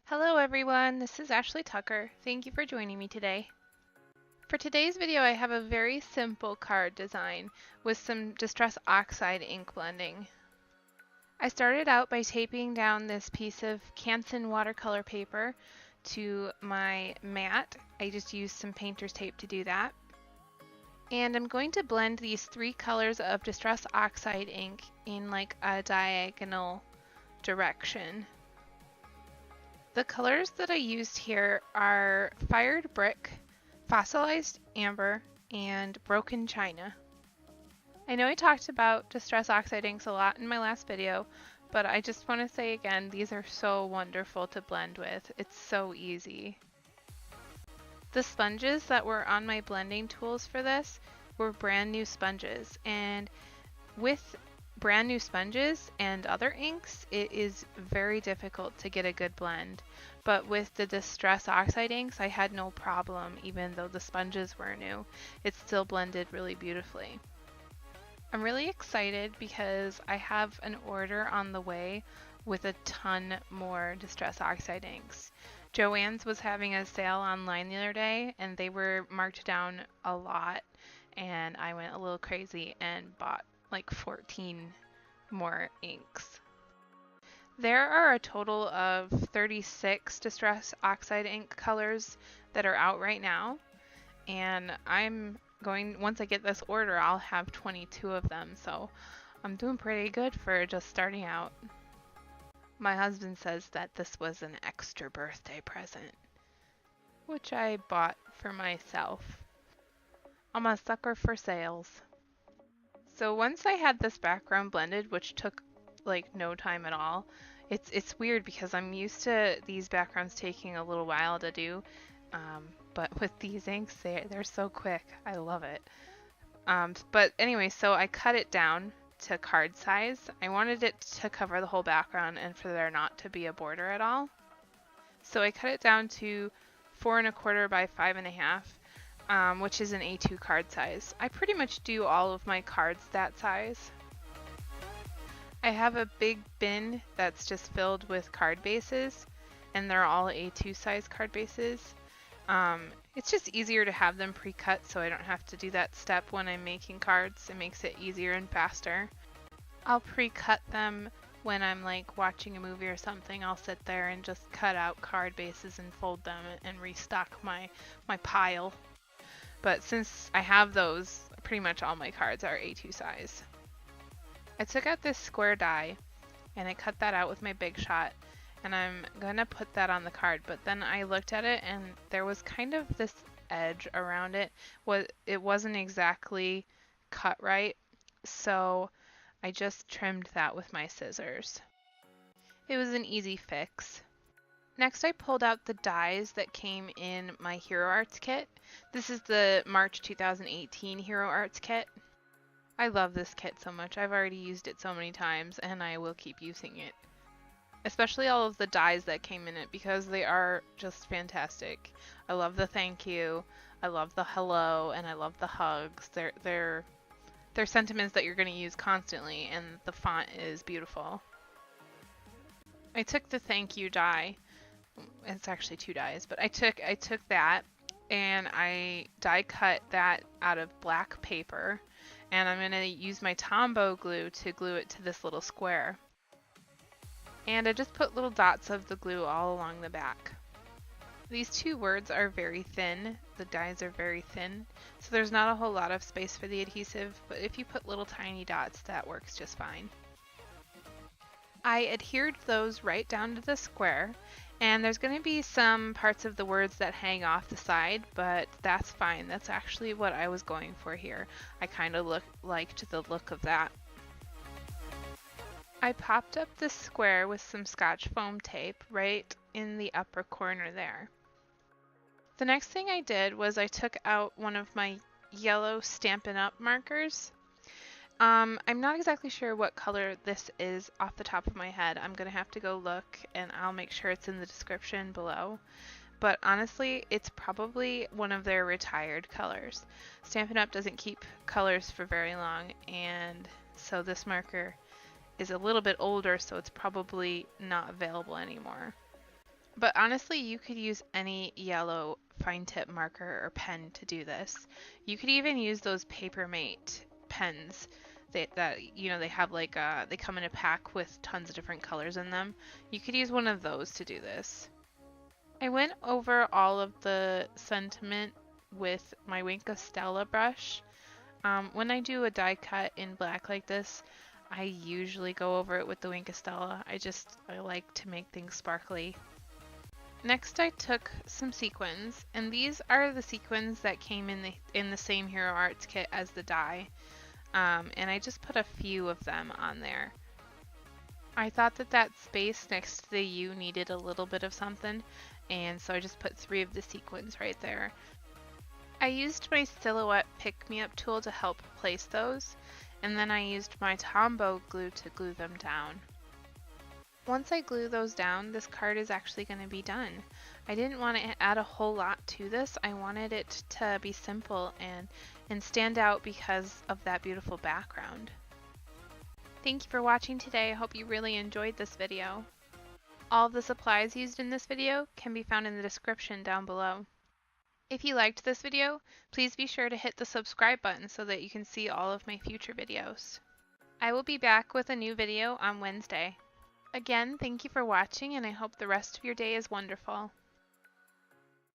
Hello everyone, this is Ashley Tucker. Thank you for joining me today. For today's video I have a very simple card design with some Distress Oxide ink blending. I started out by taping down this piece of Canson watercolor paper to my mat. I just used some painter's tape to do that. And I'm going to blend these three colors of Distress Oxide ink in like a diagonal direction. The colors that I used here are Fired Brick, Fossilized Amber, and Broken China. I know I talked about Distress Oxide inks a lot in my last video, but I just want to say again, these are so wonderful to blend with. It's so easy. The sponges that were on my blending tools for this were brand new sponges, and with brand new sponges and other inks, it is very difficult to get a good blend. But with the Distress Oxide inks, I had no problem, even though the sponges were new. It still blended really beautifully. I'm really excited because I have an order on the way with a ton more Distress Oxide inks. Joann's was having a sale online the other day and they were marked down a lot, and I went a little crazy and bought like 14 more inks. There are a total of 36 Distress Oxide ink colors that are out right now, and once I get this order, I'll have 22 of them, so I'm doing pretty good for just starting out. My husband says that this was an extra birthday present, which I bought for myself. I'm a sucker for sales. So once I had this background blended, which took like no time at all, it's weird because I'm used to these backgrounds taking a little while to do, but with these inks, they're so quick. I love it. But anyway, so I cut it down to card size. I wanted it to cover the whole background and for there not to be a border at all. So I cut it down to 4 1/4 by 5 1/2. Which is an A2 card size. I pretty much do all of my cards that size. I have a big bin that's just filled with card bases, and they're all A2 size card bases. It's just easier to have them pre-cut so I don't have to do that step when I'm making cards. It makes it easier and faster. I'll pre-cut them when I'm like watching a movie or something. I'll sit there and just cut out card bases and fold them and restock my pile. But since I have those, pretty much all my cards are A2 size. I took out this square die and I cut that out with my Big Shot, and I'm gonna put that on the card, but then I looked at it and there was kind of this edge around it. It wasn't exactly cut right, so I just trimmed that with my scissors. It was an easy fix. Next, I pulled out the dies that came in my Hero Arts kit. This is the March 2018 Hero Arts kit. I love this kit so much. I've already used it so many times and I will keep using it. Especially all of the dies that came in it because they are just fantastic. I love the thank you, I love the hello, and I love the hugs. They're sentiments that you're going to use constantly, and the font is beautiful. I took the thank you die. It's actually 2 dies, but I took that and I die cut that out of black paper, and I'm going to use my Tombow glue to glue it to this little square. And I just put little dots of the glue all along the back. These 2 words are very thin. The dies are very thin, so there's not a whole lot of space for the adhesive, but if you put little tiny dots, that works just fine. I adhered those right down to the square, and there's going to be some parts of the words that hang off the side, but that's fine. That's actually what I was going for here. I kind of liked the look of that. I popped up this square with some Scotch foam tape right in the upper corner there. The next thing I did was I took out one of my yellow Stampin' Up markers. I'm not exactly sure what color this is off the top of my head. I'm going to have to go look, and I'll make sure it's in the description below. But honestly, it's probably one of their retired colors. Stampin' Up! Doesn't keep colors for very long, and so this marker is a little bit older, so it's probably not available anymore. But honestly, you could use any yellow fine tip marker or pen to do this. You could even use those Papermate pens that you know they have like they come in a pack with tons of different colors in them. You could use one of those to do this. I went over all of the sentiment with my Wink of Stella brush. When I do a die cut in black like this, I usually go over it with the Wink of Stella. I like to make things sparkly. Next I took some sequins, and these are the sequins that came in the same Hero Arts kit as the die. And I just put a few of them on there. I thought that space next to the U needed a little bit of something, and so I just put 3 of the sequins right there. I used my Silhouette pick-me-up tool to help place those, and then I used my Tombow glue to glue them down. Once I glue those down, this card is actually going to be done. I didn't want to add a whole lot to this. I wanted it to be simple and stand out because of that beautiful background. Thank you for watching today. I hope you really enjoyed this video. All of the supplies used in this video can be found in the description down below. If you liked this video, please be sure to hit the subscribe button so that you can see all of my future videos. I will be back with a new video on Wednesday. Again, thank you for watching, and I hope the rest of your day is wonderful.